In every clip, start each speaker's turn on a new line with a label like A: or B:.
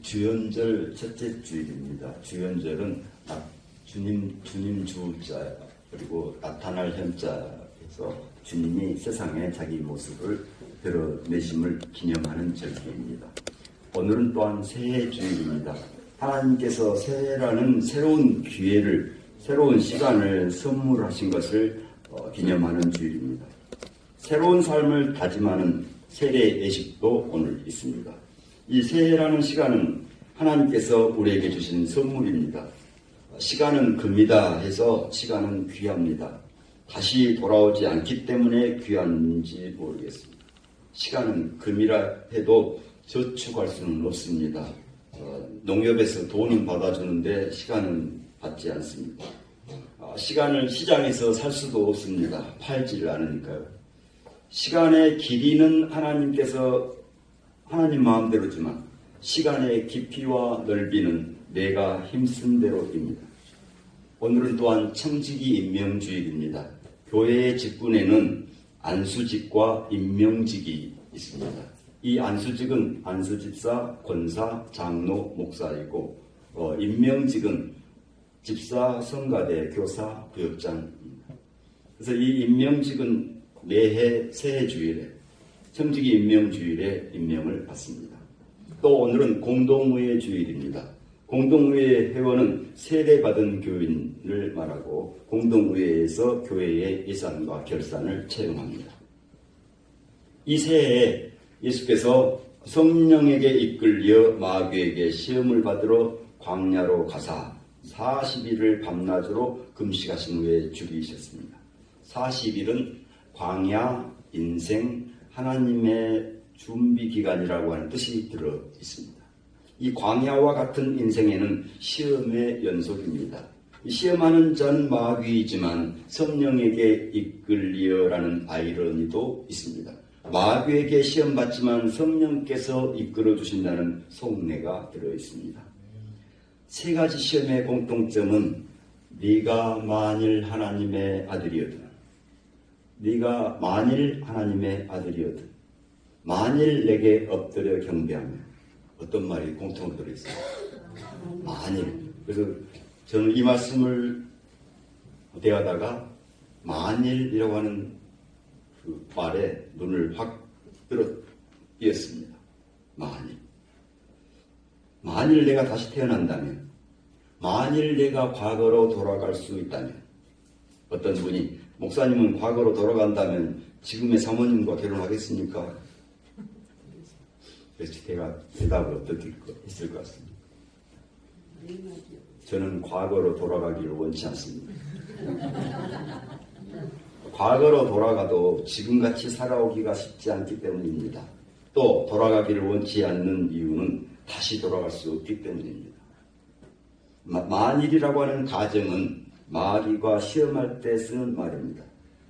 A: 주연절 첫째 주일입니다. 주연절은 주님 주자 그리고 나타날 현자에서 주님이 세상에 자기 모습을 드러내심을 기념하는 절기입니다. 오늘은 또한 새해 주일입니다. 하나님께서 새해라는 새로운 기회를, 새로운 시간을 선물하신 것을 기념하는 주일입니다. 새로운 삶을 다짐하는 세례 예식도 오늘 있습니다. 이 새해라는 시간은 하나님께서 우리에게 주신 선물입니다. 시간은 금이다 해서 시간은 귀합니다. 다시 돌아오지 않기 때문에 귀한지 모르겠습니다. 시간은 금이라 해도 저축할 수는 없습니다. 농협에서 돈은 받아주는데 시간은 받지 않습니다. 시간을 시장에서 살 수도 없습니다. 팔지를 않으니까요. 시간의 길이는 하나님 마음대로지만 시간의 깊이와 넓이는 내가 힘쓴 대로입니다. 오늘은 또한 청지기 임명주일입니다. 교회의 직분에는 안수직과 임명직이 있습니다. 이 안수직은 안수집사, 권사, 장로, 목사이고 임명직은 집사, 성가대, 교사, 구역장입니다. 그래서 이 임명직은 매해 새해 주일에 청지기 임명주일에 임명을 받습니다. 또 오늘은 공동의회 주일입니다. 공동의회 회원은 세례받은 교인을 말하고 공동의회에서 교회의 예산과 결산을 채용합니다. 이 새해에 예수께서 성령에게 이끌려 마귀에게 시험을 받으러 광야로 가사 40일을 밤낮으로 금식하신 후에 죽이셨습니다. 40일은 광야, 인생, 하나님의 준비 기간이라고 하는 뜻이 들어 있습니다. 이 광야와 같은 인생에는 시험의 연속입니다. 시험하는 자는 마귀이지만 성령에게 이끌려라는 아이러니도 있습니다. 마귀에게 시험받지만 성령께서 이끌어 주신다는 속내가 들어 있습니다. 세 가지 시험의 공통점은 네가 만일 하나님의 아들이거든, 네가 만일 하나님의 아들이거든, 만일 내게 엎드려 경배하면, 어떤 말이 공통으로 들어있어요? 만일. 그래서 저는 이 말씀을 대하다가 만일이라고 하는 그 말에 눈을 확 띄었습니다. 만일 내가 다시 태어난다면, 만일 내가 과거로 돌아갈 수 있다면, 어떤 분이 목사님은 과거로 돌아간다면 지금의 사모님과 결혼하겠습니까? 그래서 제가 대답을 어떻게 했을 것 같습니다. 저는 과거로 돌아가기를 원치 않습니다. 과거로 돌아가도 지금같이 살아오기가 쉽지 않기 때문입니다. 또 돌아가기를 원치 않는 이유는 다시 돌아갈 수 없기 때문입니다. 만일이라고 하는 가정은 마귀가 시험할 때 쓰는 말입니다.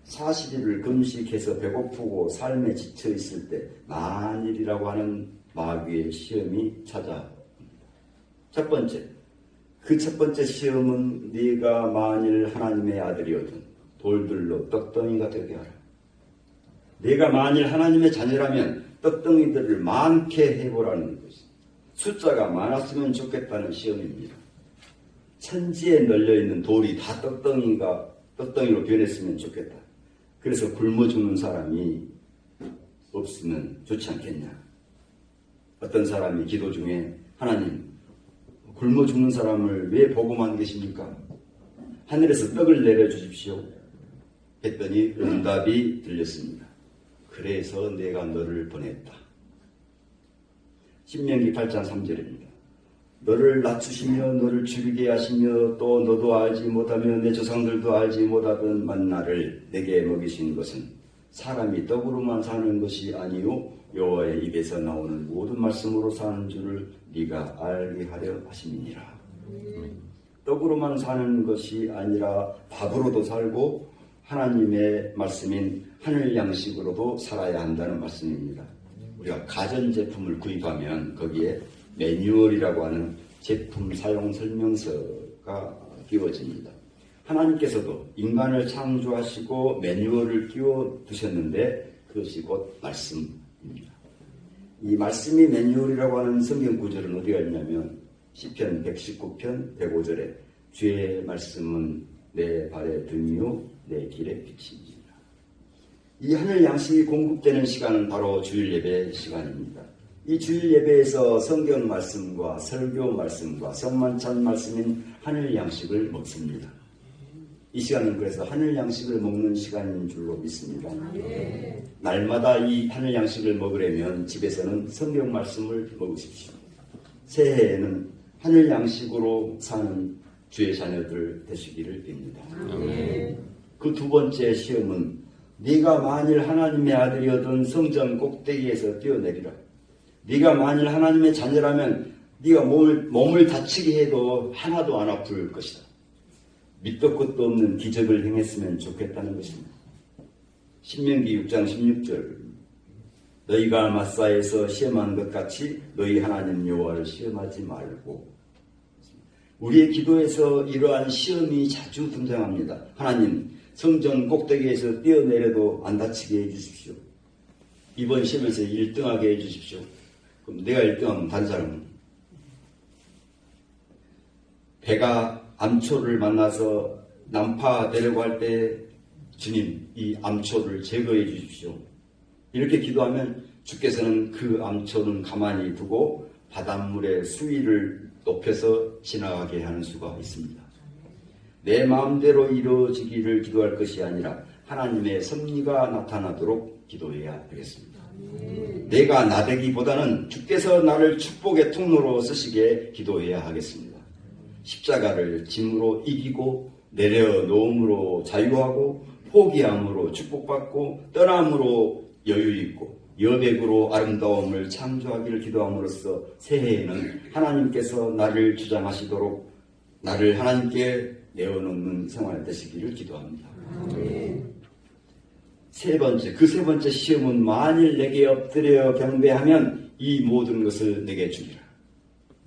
A: 40일을 금식해서 배고프고 삶에 지쳐 있을 때 만일이라고 하는 마귀의 시험이 찾아옵니다. 첫 번째 시험은 네가 만일 하나님의 아들이거든 돌들로 떡덩이가 되게 하라. 네가 만일 하나님의 자녀라면 떡덩이들을 많게 해보라는 것입니다. 숫자가 많았으면 좋겠다는 시험입니다. 천지에 널려있는 돌이 다 떡덩이로 변했으면 좋겠다. 그래서 굶어 죽는 사람이 없으면 좋지 않겠냐. 어떤 사람이 기도 중에 하나님, 굶어 죽는 사람을 왜 보고만 계십니까? 하늘에서 떡을 내려주십시오. 했더니 응답이 들렸습니다. 그래서 내가 너를 보냈다. 신명기 8장 3절입니다. 너를 낮추시며 너를 죽이게 하시며 또 너도 알지 못하며 내 조상들도 알지 못하던 만나를 내게 먹이신 것은 사람이 떡으로만 사는 것이 아니요 여호와의 입에서 나오는 모든 말씀으로 사는 줄을 네가 알게 하려 하심이니라. 떡으로만 사는 것이 아니라 밥으로도 살고 하나님의 말씀인 하늘 양식으로도 살아야 한다는 말씀입니다. 우리가 가전제품을 구입하면 거기에 매뉴얼이라고 하는 제품 사용 설명서가 끼워집니다. 하나님께서도 인간을 창조하시고 매뉴얼을 끼워 두셨는데 그것이 곧 말씀입니다. 이 말씀이 매뉴얼이라고 하는 성경 구절은 어디가 있냐면 시편 119편 105절에 주의 말씀은 내 발의 등이요 내 길의 빛이니라. 이 하늘 양식이 공급되는 시간은 바로 주일 예배 시간입니다. 이 주일 예배에서 성경 말씀과 설교 말씀과 성만찬 말씀인 하늘 양식을 먹습니다. 이 시간은 그래서 하늘 양식을 먹는 시간인 줄로 믿습니다. 날마다 이 하늘 양식을 먹으려면 집에서는 성경 말씀을 먹으십시오. 새해에는 하늘 양식으로 사는 주의 자녀들 되시기를 빕니다. 그 두 번째 시험은 네가 만일 하나님의 아들이어든 성전 꼭대기에서 뛰어내리라. 네가 만일 하나님의 자녀라면 네가 몸을 다치게 해도 하나도 안 아플 것이다. 밑도 끝도 없는 기적을 행했으면 좋겠다는 것입니다. 신명기 6장 16절 너희가 마사에서 시험한 것 같이 너희 하나님 여호와를 시험하지 말고. 우리의 기도에서 이러한 시험이 자주 등장합니다. 하나님, 성전 꼭대기에서 뛰어내려도 안 다치게 해주십시오. 이번 시험에서 1등하게 해주십시오. 그럼 내가 1등하면 다른 사람은? 배가 암초를 만나서 난파되려고 할 때 주님, 이 암초를 제거해 주십시오. 이렇게 기도하면 주께서는 그 암초는 가만히 두고 바닷물의 수위를 높여서 지나가게 하는 수가 있습니다. 내 마음대로 이루어지기를 기도할 것이 아니라 하나님의 섭리가 나타나도록 기도해야 되겠습니다. 내가 나되기보다는 주께서 나를 축복의 통로로 쓰시게 기도해야 하겠습니다. 십자가를 짐으로 이기고 내려놓음으로 자유하고 포기함으로 축복받고 떠남으로 여유있고 여백으로 아름다움을 창조하기를 기도함으로써 새해에는 하나님께서 나를 주장하시도록 나를 하나님께 내어놓는 생활 되시기를 기도합니다. 세 번째 시험은 만일 내게 엎드려 경배하면 이 모든 것을 내게 주리라.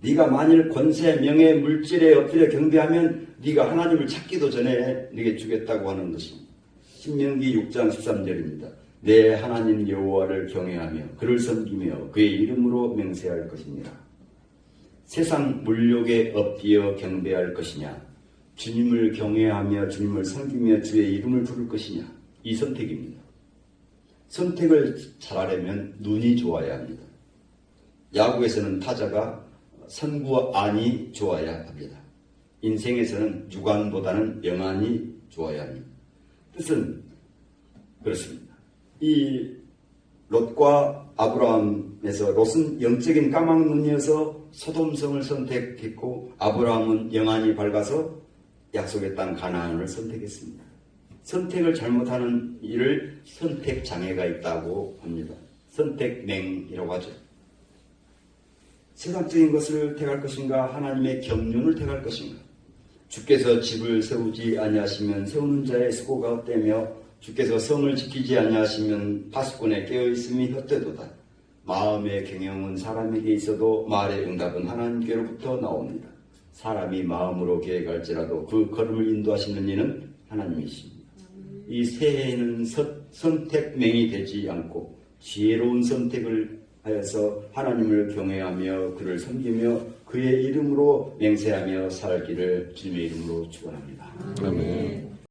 A: 네가 만일 권세, 명예, 물질에 엎드려 경배하면 네가 하나님을 찾기도 전에 네게 주겠다고 하는 것입니다. 신명기 6장 13절입니다. 내 하나님 여호와를 경외하며 그를 섬기며 그의 이름으로 맹세할 것이니라. 세상 물욕에 엎드려 경배할 것이냐, 주님을 경외하며 주님을 섬기며 주의 이름을 부를 것이냐, 이 선택입니다. 선택을 잘하려면 눈이 좋아야 합니다. 야구에서는 타자가 선구와 안이 좋아야 합니다. 인생에서는 주관보다는 영안이 좋아야 합니다. 뜻은 그렇습니다. 이 롯과 아브라함에서 롯은 영적인 까막눈이어서 소돔성을 선택했고 아브라함은 영안이 밝아서 약속의 땅 가나안을 선택했습니다. 선택을 잘못하는 일을 선택장애가 있다고 합니다. 선택맹이라고 하죠. 세상적인 것을 택할 것인가 하나님의 경륜을 택할 것인가. 주께서 집을 세우지 아니하시면 세우는 자의 수고가 헛되며 주께서 성을 지키지 아니하시면 파수꾼에 깨어있음이 헛되도다. 마음의 경영은 사람에게 있어도 말의 응답은 하나님께로부터 나옵니다. 사람이 마음으로 계획할지라도 그 걸음을 인도하시는 이는 하나님이십니다. 이 새해에는 선택맹이 되지 않고 지혜로운 선택을 하여서 하나님을 경외하며 그를 섬기며 그의 이름으로 맹세하며 살기를 주님의 이름으로 축원합니다.
B: 아멘.